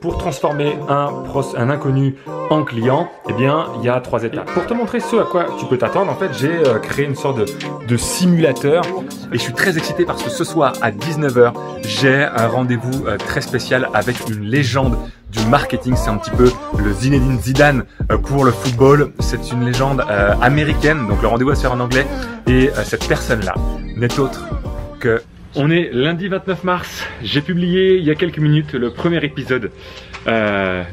Pour transformer un inconnu en client, eh bien, il y a 3 étapes. Pour te montrer ce à quoi tu peux t'attendre, en fait, j'ai créé une sorte de simulateur et je suis très excité parce que ce soir à 19 h, j'ai un rendez-vous très spécial avec une légende du marketing. C'est un petit peu le Zinedine Zidane pour le football. C'est une légende américaine, donc le rendez-vous va se faire en anglais et cette personne-là n'est autre que... On est lundi 29 mars, j'ai publié il y a quelques minutes le premier épisode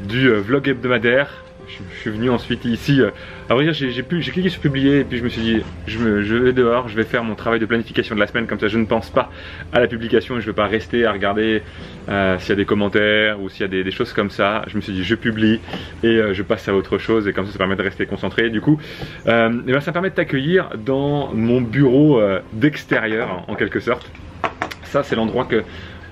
du vlog hebdomadaire. Je suis venu ensuite ici, à vrai dire j'ai cliqué sur publier et puis je me suis dit je vais dehors, je vais faire mon travail de planification de la semaine, comme ça je ne pense pas à la publication et je ne vais pas rester à regarder s'il y a des commentaires ou s'il y a des choses comme ça. Je me suis dit je publie et je passe à autre chose et comme ça permet de rester concentré. Du coup et ben, ça me permet de t'accueillir dans mon bureau d'extérieur en quelque sorte. Ça c'est l'endroit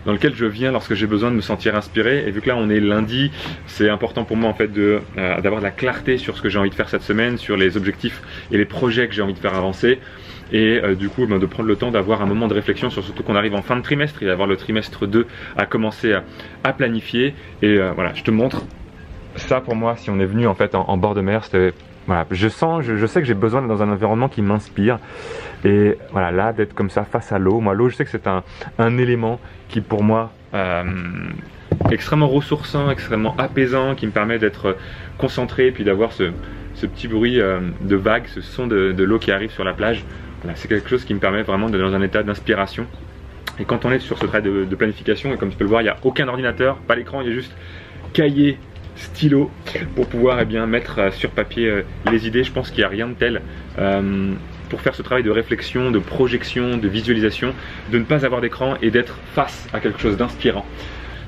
dans lequel je viens lorsque j'ai besoin de me sentir inspiré, et vu que là on est lundi, c'est important pour moi en fait d'avoir de la clarté sur ce que j'ai envie de faire cette semaine, sur les objectifs et les projets que j'ai envie de faire avancer, et du coup de prendre le temps d'avoir un moment de réflexion, surtout qu'on arrive en fin de trimestre et d'avoir le trimestre 2 à commencer à planifier. Et voilà, je te montre ça. Pour moi, si on est venu en fait en bord de mer, c'était... Voilà, je sais que j'ai besoin d'être dans un environnement qui m'inspire, et voilà, là d'être comme ça face à l'eau. Moi l'eau, je sais que c'est un élément qui pour moi extrêmement ressourçant, extrêmement apaisant, qui me permet d'être concentré et puis d'avoir ce petit bruit de vagues, ce son de l'eau qui arrive sur la plage. Voilà, c'est quelque chose qui me permet vraiment d'être dans un état d'inspiration. Et quand on est sur ce travail de planification, et comme tu peux le voir, il n'y a aucun ordinateur, pas l'écran, il y a juste cahier, stylo pour pouvoir mettre sur papier les idées. Je pense qu'il n'y a rien de tel pour faire ce travail de réflexion, de projection, de visualisation, de ne pas avoir d'écran et d'être face à quelque chose d'inspirant.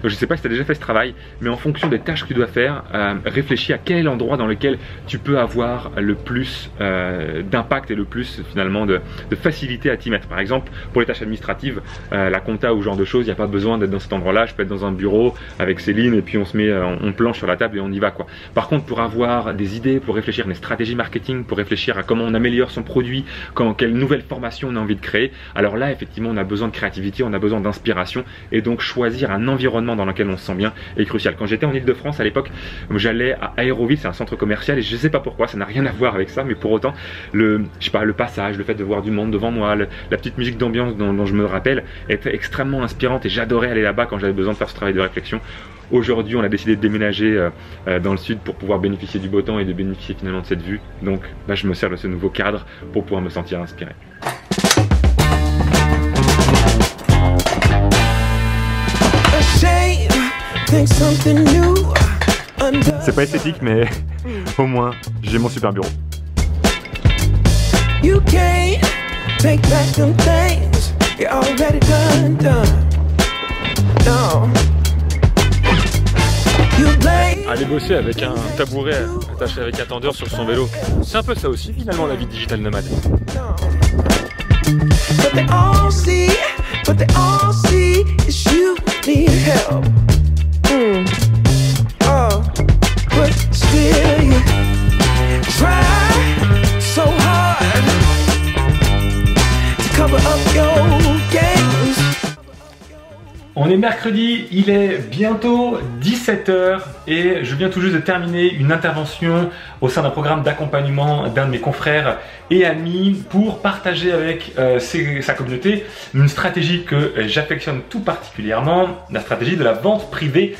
Donc, je ne sais pas si tu as déjà fait ce travail, mais en fonction des tâches que tu dois faire, réfléchis à quel est l'endroit dans lequel tu peux avoir le plus d'impact et le plus finalement de facilité à t'y mettre. Par exemple, pour les tâches administratives, la compta ou ce genre de choses, il n'y a pas besoin d'être dans cet endroit-là. Je peux être dans un bureau avec Céline et puis on se met, on planche sur la table et on y va quoi. Par contre, pour avoir des idées, pour réfléchir à des stratégies marketing, pour réfléchir à comment on améliore son produit, quelle nouvelle formation on a envie de créer, alors là effectivement on a besoin de créativité, on a besoin d'inspiration, et donc choisir un environnement dans lequel on se sent bien est crucial. Quand j'étais en Ile-de-France à l'époque, j'allais à Aéroville, c'est un centre commercial, et je sais pas pourquoi, ça n'a rien à voir avec ça, mais pour autant le passage, le fait de voir du monde devant moi, la petite musique d'ambiance dont je me rappelle était extrêmement inspirante, et j'adorais aller là-bas quand j'avais besoin de faire ce travail de réflexion. Aujourd'hui, on a décidé de déménager dans le sud pour pouvoir bénéficier du beau temps et de bénéficier finalement de cette vue. Donc là, je me sers de ce nouveau cadre pour pouvoir me sentir inspiré. C'est pas esthétique, mais au moins j'ai mon super bureau. You can't take back them things you already done. No. Aller bosser avec un tabouret attaché avec un tendeur sur son vélo, c'est un peu ça aussi finalement la vie digital nomade. But they all see is you need help. Oh, but still you try so hard to cover up your games. On est mercredi, il est bientôt 17 h et je viens tout juste de terminer une intervention au sein d'un programme d'accompagnement d'un de mes confrères et amis pour partager avec sa communauté une stratégie que j'affectionne tout particulièrement, la stratégie de la vente privée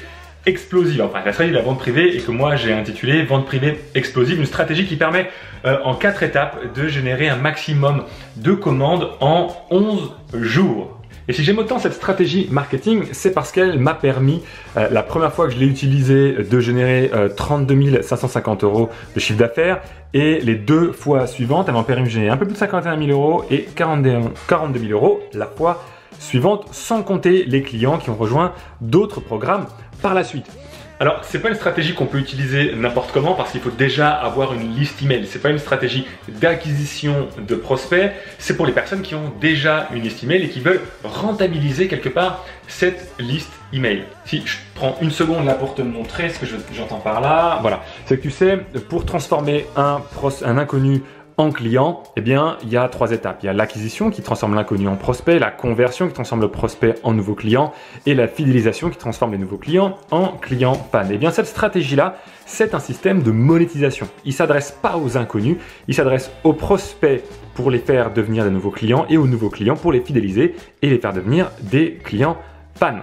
explosive. Enfin, la stratégie de la vente privée et que moi j'ai intitulé vente privée explosive, une stratégie qui permet en 4 étapes de générer un maximum de commandes en 11 jours. Et si j'aime autant cette stratégie marketing, c'est parce qu'elle m'a permis, la première fois que je l'ai utilisée, de générer 32 550 € de chiffre d'affaires, et les 2 fois suivantes, elle m'a permis de générer un peu plus de 51 000 € et 42 000 € la fois suivante, sans compter les clients qui ont rejoint d'autres programmes par la suite. Alors, c'est pas une stratégie qu'on peut utiliser n'importe comment parce qu'il faut déjà avoir une liste email. C'est pas une stratégie d'acquisition de prospects, c'est pour les personnes qui ont déjà une liste email et qui veulent rentabiliser quelque part cette liste email. Si je prends une seconde là pour te montrer ce que j'entends par là, voilà. C'est que tu sais, pour transformer un inconnu en client, eh bien, il y a 3 étapes. Il y a l'acquisition qui transforme l'inconnu en prospect, la conversion qui transforme le prospect en nouveau client et la fidélisation qui transforme les nouveaux clients en clients fans. Eh bien, cette stratégie-là, c'est un système de monétisation. Il ne s'adresse pas aux inconnus, il s'adresse aux prospects pour les faire devenir de nouveaux clients et aux nouveaux clients pour les fidéliser et les faire devenir des clients fans.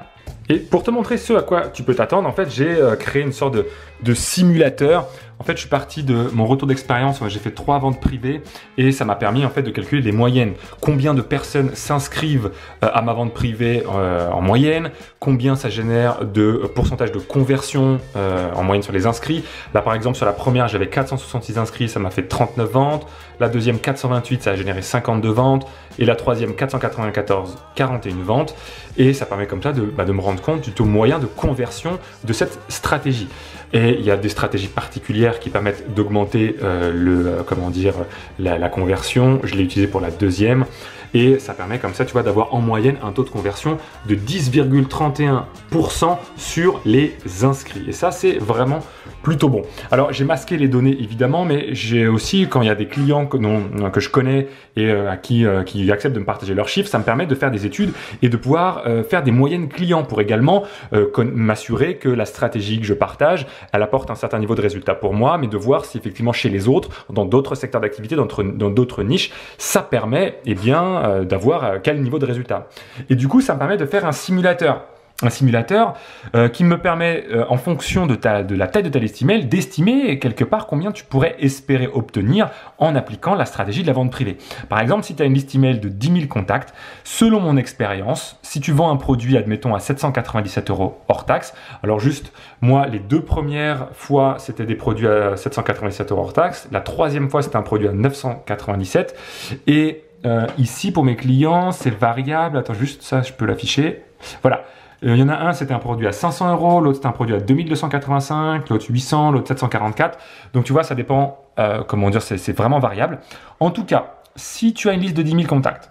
Et pour te montrer ce à quoi tu peux t'attendre, en fait, j'ai créé une sorte de simulateur. En fait, je suis parti de mon retour d'expérience. J'ai fait 3 ventes privées et ça m'a permis en fait de calculer les moyennes. Combien de personnes s'inscrivent à ma vente privée en moyenne, combien ça génère de pourcentage de conversion en moyenne sur les inscrits. Là, par exemple, sur la première, j'avais 466 inscrits, ça m'a fait 39 ventes. La deuxième, 428, ça a généré 52 ventes. Et la troisième, 494, 41 ventes. Et ça permet comme ça de me rendre compte du taux moyen de conversion de cette stratégie. Et il y a des stratégies particulières qui permettent d'augmenter la conversion. Je l'ai utilisé pour la deuxième. Et ça permet comme ça, tu vois, d'avoir en moyenne un taux de conversion de 10,31% sur les inscrits. Et ça, c'est vraiment plutôt bon. Alors, j'ai masqué les données, évidemment, mais j'ai aussi, quand il y a des clients que je connais et qui acceptent de me partager leurs chiffres, ça me permet de faire des études et de pouvoir faire des moyennes clients pour également m'assurer que la stratégie que je partage, elle apporte un certain niveau de résultat pour moi, mais de voir si effectivement chez les autres, dans d'autres secteurs d'activité, dans d'autres niches, ça permet d'avoir quel niveau de résultat. Et du coup, ça me permet de faire un simulateur. Un simulateur qui me permet, en fonction de la taille de ta liste email, d'estimer quelque part combien tu pourrais espérer obtenir en appliquant la stratégie de la vente privée. Par exemple, si tu as une liste email de 10 000 contacts, selon mon expérience, si tu vends un produit, admettons, à 797 € hors taxe, alors juste, moi, les 2 premières fois, c'était des produits à 797 € hors taxe, la 3e fois, c'était un produit à 997 et ici, pour mes clients, c'est variable. Attends, juste ça, je peux l'afficher. Voilà. Il y en a un, c'était un produit à 500 €, l'autre, c'était un produit à 2285, l'autre 800, l'autre 744. Donc, tu vois, ça dépend, c'est vraiment variable. En tout cas, si tu as une liste de 10 000 contacts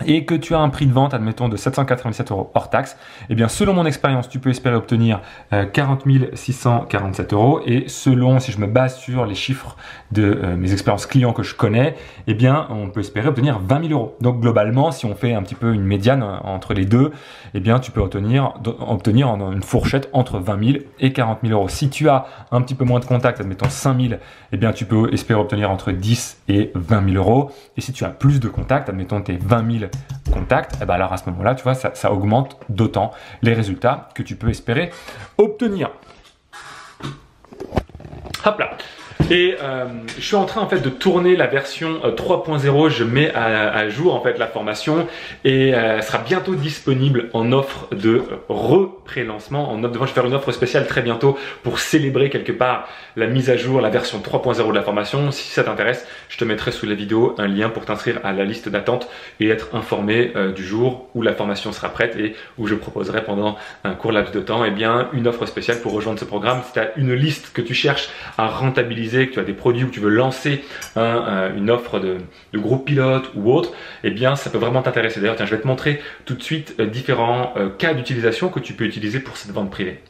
et que tu as un prix de vente, admettons, de 797 € hors taxe, eh bien, selon mon expérience, tu peux espérer obtenir 40 647 € et selon, si je me base sur les chiffres de mes expériences clients que je connais, eh bien, on peut espérer obtenir 20 000 €. Donc, globalement, si on fait un petit peu une médiane entre les deux, eh bien, tu peux obtenir une fourchette entre 20 000 et 40 000 €. Si tu as un petit peu moins de contacts, admettons 5 000, eh bien, tu peux espérer obtenir entre 10 et 20 000 €. Et si tu as plus de contacts, admettons tes 20 000 contacts, eh ben alors à ce moment-là, tu vois, ça augmente d'autant les résultats que tu peux espérer obtenir. Hop là. Et je suis en train en fait de tourner la version 3.0, je mets à jour en fait la formation et elle sera bientôt disponible en offre de pré-lancement. Je vais faire une offre spéciale très bientôt pour célébrer quelque part la mise à jour, la version 3.0 de la formation. Si ça t'intéresse, je te mettrai sous la vidéo un lien pour t'inscrire à la liste d'attente et être informé du jour où la formation sera prête et où je proposerai pendant un court laps de temps une offre spéciale pour rejoindre ce programme. Si tu as une liste que tu cherches à rentabiliser, que tu as des produits où tu veux lancer une offre de groupe pilote ou autre, eh bien ça peut vraiment t'intéresser. D'ailleurs, tiens, je vais te montrer tout de suite différents cas d'utilisation que tu peux utiliser pour cette vente privée.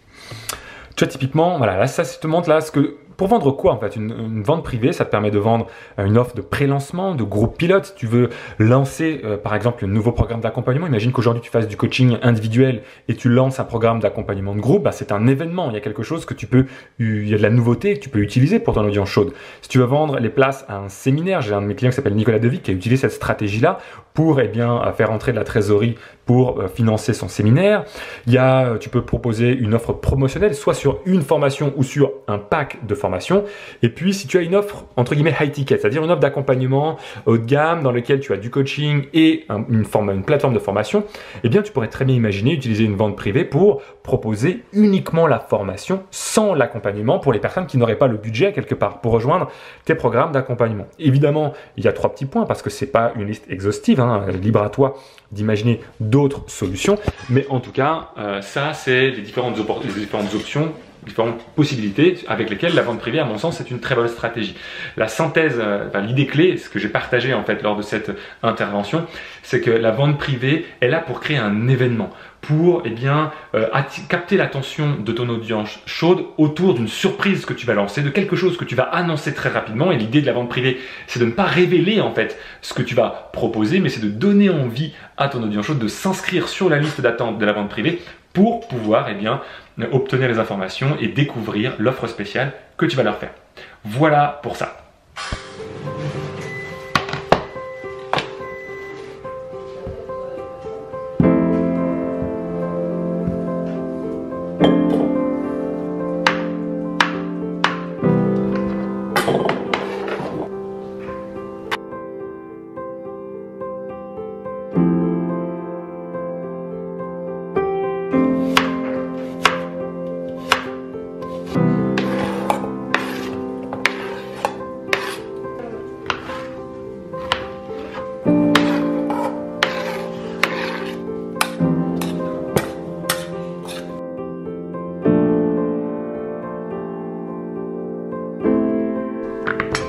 Tu vois, typiquement, voilà, là, ça te montre là ce que. Pour vendre quoi en fait? Une vente privée, ça te permet de vendre une offre de pré-lancement, de groupe pilote. Si tu veux lancer par exemple un nouveau programme d'accompagnement, imagine qu'aujourd'hui tu fasses du coaching individuel et tu lances un programme d'accompagnement de groupe, c'est un événement, il y a quelque chose que il y a de la nouveauté que tu peux utiliser pour ton audience chaude. Si tu veux vendre les places à un séminaire, j'ai un de mes clients qui s'appelle Nicolas Devic qui a utilisé cette stratégie-là pour faire entrer de la trésorerie pour financer son séminaire. Tu peux proposer une offre promotionnelle, soit sur une formation ou sur un pack de formations. Et puis, si tu as une offre entre guillemets high ticket, c'est-à-dire une offre d'accompagnement haut de gamme dans lequel tu as du coaching et une plateforme de formation, eh bien, tu pourrais très bien imaginer utiliser une vente privée pour proposer uniquement la formation sans l'accompagnement pour les personnes qui n'auraient pas le budget quelque part pour rejoindre tes programmes d'accompagnement. Évidemment, il y a 3 petits points parce que c'est pas une liste exhaustive, libre à toi d'imaginer d'autres solutions, mais en tout cas, ça c'est les différentes options différentes possibilités avec lesquelles la vente privée, à mon sens, c'est une très bonne stratégie. La synthèse, l'idée clé, ce que j'ai partagé en fait lors de cette intervention, c'est que la vente privée est là pour créer un événement, pour capter l'attention de ton audience chaude autour d'une surprise que tu vas lancer, de quelque chose que tu vas annoncer très rapidement. Et l'idée de la vente privée, c'est de ne pas révéler en fait ce que tu vas proposer, mais c'est de donner envie à ton audience chaude de s'inscrire sur la liste d'attente de la vente privée pour pouvoir obtenir les informations et découvrir l'offre spéciale que tu vas leur faire. Voilà pour ça.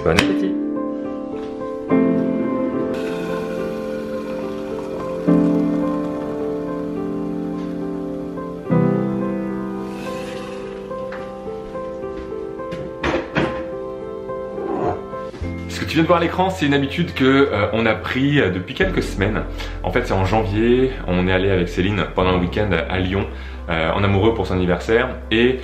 Bon appétit! Ce que tu viens de voir à l'écran, c'est une habitude que on a pris depuis quelques semaines. En fait, c'est en janvier, on est allé avec Céline pendant un week-end à Lyon, en amoureux pour son anniversaire, et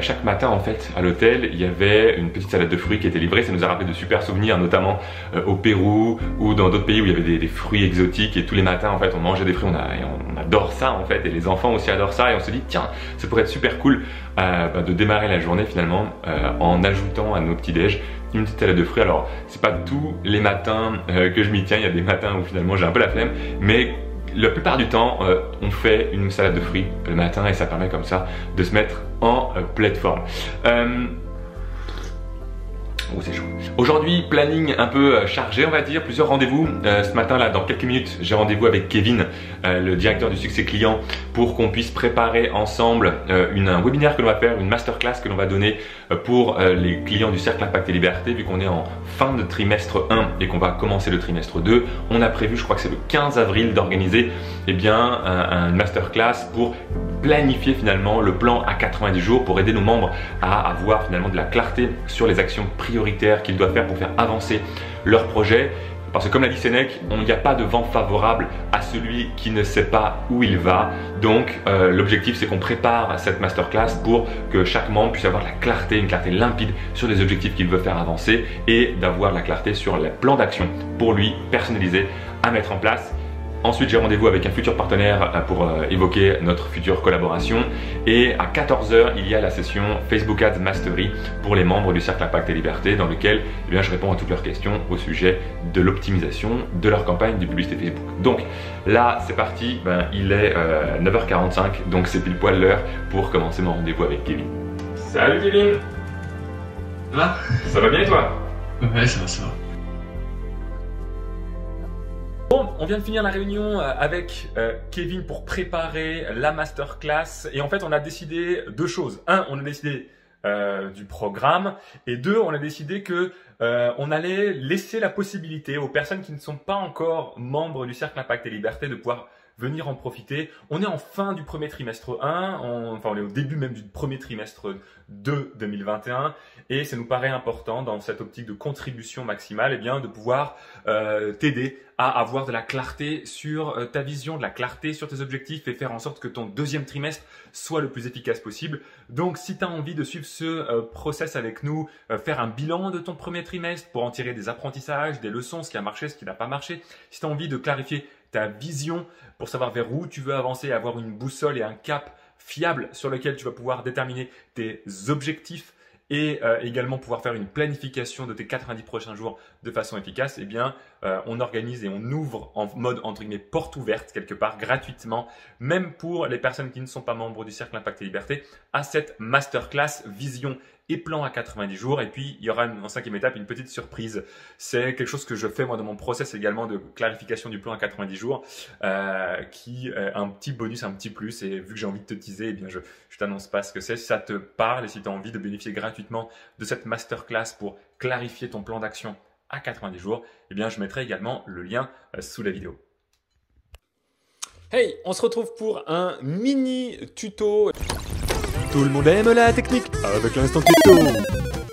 chaque matin en fait à l'hôtel il y avait une petite salade de fruits qui était livrée. Ça nous a rappelé de super souvenirs, notamment au Pérou ou dans d'autres pays où il y avait des fruits exotiques, et tous les matins en fait on mangeait des fruits. On adore ça en fait, et les enfants aussi adorent ça, et on se dit tiens, ça pourrait être super cool de démarrer la journée finalement en ajoutant à nos petits déj une petite salade de fruits. Alors c'est pas tous les matins que je m'y tiens, il y a des matins où finalement j'ai un peu la flemme, mais la plupart du temps, on fait une salade de fruits le matin, et ça permet comme ça de se mettre en pleine forme. Oh, c'est chaud. Aujourd'hui, planning un peu chargé, on va dire, plusieurs rendez-vous. Ce matin, là, dans quelques minutes, j'ai rendez-vous avec Kevin, le directeur du succès client, pour qu'on puisse préparer ensemble un webinaire que l'on va faire, une masterclass que l'on va donner pour les clients du Cercle Impact et Liberté, vu qu'on est en fin de trimestre 1 et qu'on va commencer le trimestre 2. On a prévu, je crois que c'est le 15 avril, d'organiser une masterclass pour planifier finalement le plan à 90 jours pour aider nos membres à avoir finalement de la clarté sur les actions prioritaires qu'ils doivent faire pour faire avancer leur projet. Parce que comme l'a dit Sénèque, il n'y a pas de vent favorable à celui qui ne sait pas où il va. Donc l'objectif, c'est qu'on prépare cette masterclass pour que chaque membre puisse avoir la clarté, une clarté limpide sur les objectifs qu'il veut faire avancer, et d'avoir la clarté sur le plan d'action pour lui personnalisé à mettre en place. Ensuite, j'ai rendez-vous avec un futur partenaire pour évoquer notre future collaboration. Et à 14 h, il y a la session Facebook Ads Mastery pour les membres du Cercle Impact et Liberté, dans lequel je réponds à toutes leurs questions au sujet de l'optimisation de leur campagne de publicité Facebook. Donc là, c'est parti. Il est 9h45, donc c'est pile poil l'heure pour commencer mon rendez-vous avec Kevin. Salut Kevin! Ça va? Ça va bien et toi? Ouais, ça va, ça va. Bon, on vient de finir la réunion avec Kevin pour préparer la masterclass, et en fait on a décidé deux choses. Un, on a décidé du programme, et deux, on a décidé que on allait laisser la possibilité aux personnes qui ne sont pas encore membres du Cercle Impact et Liberté de pouvoir venir en profiter. On est en fin du premier trimestre 1, on est au début même du premier trimestre 2 2021, et ça nous paraît important dans cette optique de contribution maximale de pouvoir t'aider à avoir de la clarté sur ta vision, de la clarté sur tes objectifs, et faire en sorte que ton deuxième trimestre soit le plus efficace possible. Donc si tu as envie de suivre ce process avec nous, faire un bilan de ton premier trimestre pour en tirer des apprentissages, des leçons, ce qui a marché, ce qui n'a pas marché, si tu as envie de clarifier ta vision pour savoir vers où tu veux avancer, avoir une boussole et un cap fiable sur lequel tu vas pouvoir déterminer tes objectifs, et également pouvoir faire une planification de tes 90 prochains jours de façon efficace, on organise et on ouvre en mode entre guillemets porte ouverte quelque part gratuitement, même pour les personnes qui ne sont pas membres du Cercle Impact et Liberté, à cette masterclass vision et plan à 90 jours. Et puis, il y aura en 5e étape une petite surprise. C'est quelque chose que je fais moi dans mon process également de clarification du plan à 90 jours, qui est un petit bonus, un petit plus. Et vu que j'ai envie de te teaser, eh bien je t'annonce pas ce que c'est. Si ça te parle et si tu as envie de bénéficier gratuitement de cette masterclass pour clarifier ton plan d'action à 90 jours, eh bien je mettrai également le lien sous la vidéo. Hey, on se retrouve pour un mini tuto. Tout le monde aime la technique avec l'instant tuto.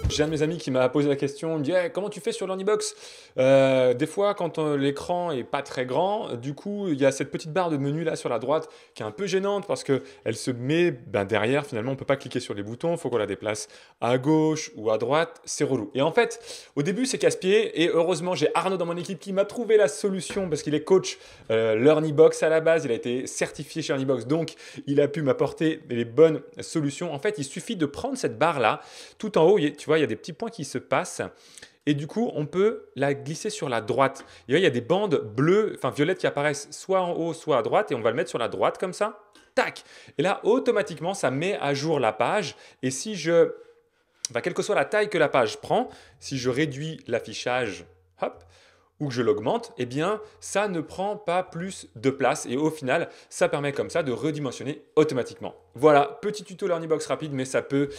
J'ai un de mes amis qui m'a posé la question, il me dit hey, comment tu fais sur l'Ornibox? Des fois, quand l'écran est pas très grand, du coup, il y a cette petite barre de menu là sur la droite qui est un peu gênante parce qu'elle se met derrière. Finalement, on ne peut pas cliquer sur les boutons, il faut qu'on la déplace à gauche ou à droite, c'est relou. Et en fait, au début, c'est casse-pied et heureusement, j'ai Arnaud dans mon équipe qui m'a trouvé la solution parce qu'il est coach l'Ornibox à la base, il a été certifié chez Ornibox, donc il a pu m'apporter les bonnes solutions. En fait, il suffit de prendre cette barre là, tout en haut, tu vois, il y a des petits points qui se passent et du coup, on peut la glisser sur la droite. Et là, il y a des bandes bleues, enfin violettes qui apparaissent soit en haut, soit à droite et on va le mettre sur la droite comme ça. Tac! Et là, automatiquement, ça met à jour la page et si quelle que soit la taille que la page prend, si je réduis l'affichage, hop, ou que je l'augmente, eh bien, ça ne prend pas plus de place et au final, ça permet comme ça de redimensionner automatiquement. Voilà, petit tuto l'Ornibox rapide, mais ça peut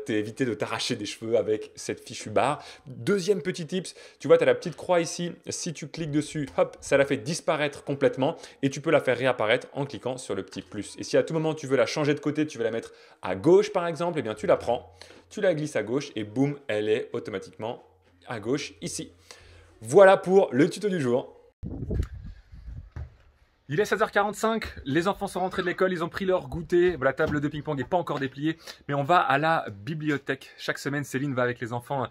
t'éviter de t'arracher des cheveux avec cette fichue barre. Deuxième petit tips, tu vois, tu as la petite croix ici. Si tu cliques dessus, hop, ça la fait disparaître complètement et tu peux la faire réapparaître en cliquant sur le petit plus. Et si à tout moment, tu veux la changer de côté, tu veux la mettre à gauche par exemple, eh bien, tu la prends, tu la glisses à gauche et boum, elle est automatiquement à gauche ici. Voilà pour le tuto du jour. Il est 16h45, les enfants sont rentrés de l'école, ils ont pris leur goûter, la table de ping-pong n'est pas encore dépliée, mais on va à la bibliothèque. Chaque semaine, Céline va avec les enfants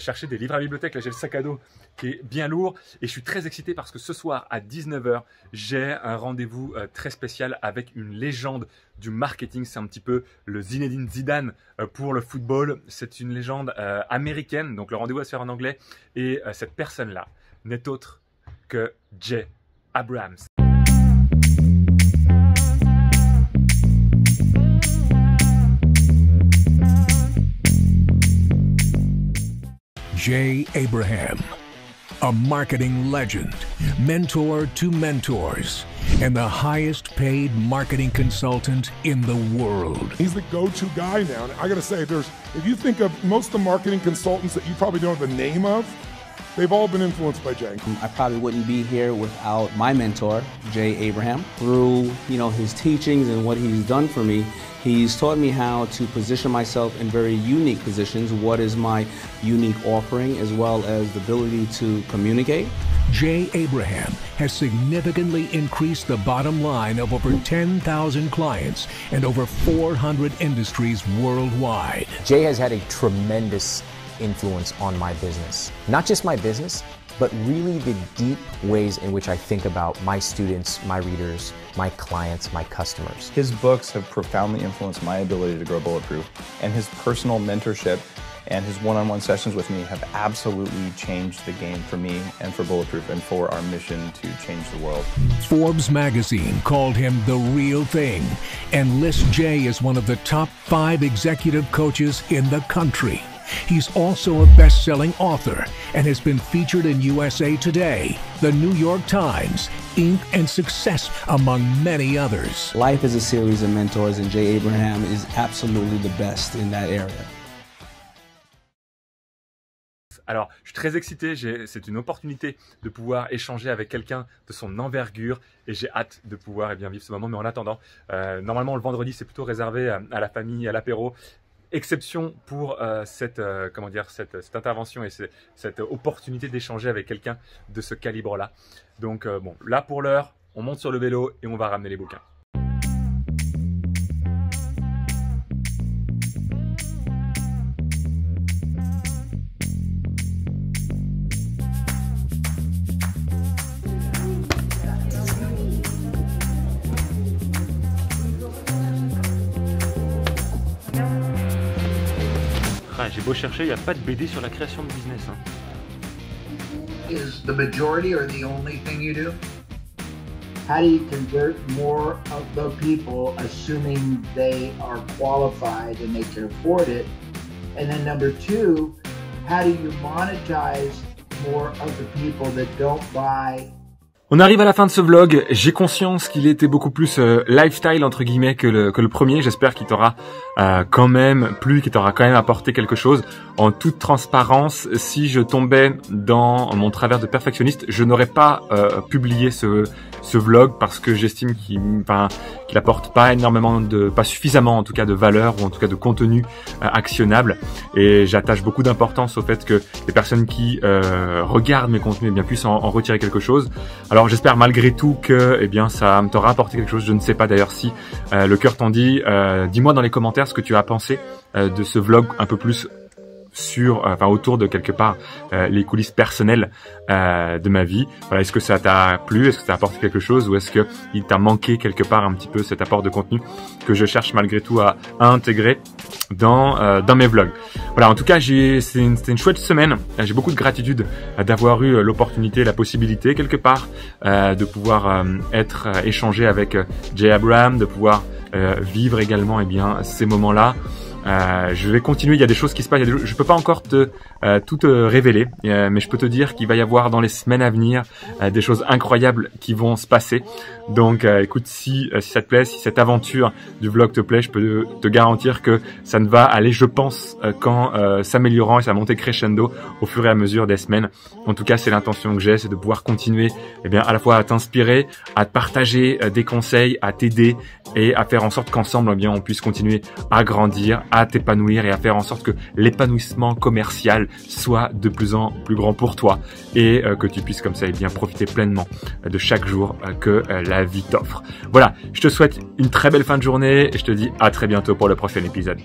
chercher des livres à la bibliothèque. Là, j'ai le sac à dos qui est bien lourd et je suis très excité parce que ce soir à 19h, j'ai un rendez-vous très spécial avec une légende du marketing. C'est un petit peu le Zinedine Zidane pour le football. C'est une légende américaine, donc le rendez-vous va se faire en anglais. Et cette personne-là n'est autre que Jay Abrahams. Jay Abraham, a marketing legend, mentor to mentors, and the highest paid marketing consultant in the world. He's the go-to guy now. And I gotta say, if you think of most of the marketing consultants that you probably don't know the name of, they've all been influenced by Jay. I probably wouldn't be here without my mentor, Jay Abraham. Through, his teachings and what he's done for me, he's taught me how to position myself in very unique positions, what is my unique offering, as well as the ability to communicate. Jay Abraham has significantly increased the bottom line of over 10,000 clients and over 400 industries worldwide. Jay has had a tremendous influence on my business. Not just my business, but really the deep ways in which I think about my students, my readers, my clients, my customers. His books have profoundly influenced my ability to grow Bulletproof, and his personal mentorship and his one-on-one sessions with me have absolutely changed the game for me and for Bulletproof and for our mission to change the world. Forbes magazine called him the real thing and lists Jay as one of the top 5 executive coaches in the country. He's also a best-selling author and has been featured in USA Today, The New York Times, Inc., and Success, among many others. Life is a series of mentors, and Jay Abraham is absolutely the best in that area. Alors, je suis très excité, c'est une opportunité de pouvoir échanger avec quelqu'un de son envergure et j'ai hâte de pouvoir vivre ce moment. Mais en attendant, normalement le vendredi c'est plutôt réservé à la famille, à l'apéro. Exception pour cette intervention et cette opportunité d'échanger avec quelqu'un de ce calibre-là. Donc bon, là pour l'heure, on monte sur le vélo et on va ramener les bouquins. J'ai beau chercher, il n'y a pas de BD sur la création de business. Is the majority or the only thing you do? How do you convert more of the people, assuming they are qualified and they can afford it, And then number two, how do you monetize more of the people that don't buy? On arrive à la fin de ce vlog. J'ai conscience qu'il était beaucoup plus lifestyle entre guillemets que le premier. J'espère qu'il t'aura quand même plu, qu'il t'aura quand même apporté quelque chose. En toute transparence, si je tombais dans mon travers de perfectionniste, je n'aurais pas publié ce vlog parce que j'estime qu'il apporte pas énormément pas suffisamment en tout cas de valeur ou en tout cas de contenu actionnable. Et j'attache beaucoup d'importance au fait que les personnes qui regardent mes contenus puissent en retirer quelque chose. Alors j'espère malgré tout que ça t'aura apporté quelque chose. Je ne sais pas d'ailleurs si le cœur t'en dit. Dis-moi dans les commentaires ce que tu as pensé de ce vlog un peu plus autour de quelque part les coulisses personnelles de ma vie. Voilà, est-ce que ça t'a plu, est-ce que ça a apporté quelque chose ou est-ce que il t'a manqué quelque part un petit peu cet apport de contenu que je cherche malgré tout à intégrer dans mes vlogs. Voilà, en tout cas c'était une chouette semaine. J'ai beaucoup de gratitude d'avoir eu l'opportunité, la possibilité quelque part de pouvoir échanger avec Jay Abraham, de pouvoir vivre également ces moments-là. Je vais continuer, il y a des choses qui se passent, je peux pas encore tout te révéler, mais je peux te dire qu'il va y avoir dans les semaines à venir des choses incroyables qui vont se passer. Donc écoute, si ça te plaît, si cette aventure du vlog te plaît, je peux te garantir que ça ne va aller, je pense, qu'en s'améliorant et ça va monter crescendo au fur et à mesure des semaines. En tout cas, c'est l'intention que j'ai, c'est de pouvoir continuer à la fois à t'inspirer, à te partager des conseils, à t'aider et à faire en sorte qu'ensemble on puisse continuer à grandir, à t'épanouir et à faire en sorte que l'épanouissement commercial soit de plus en plus grand pour toi et que tu puisses comme ça profiter pleinement de chaque jour que la vie t'offre. Voilà, je te souhaite une très belle fin de journée et je te dis à très bientôt pour le prochain épisode.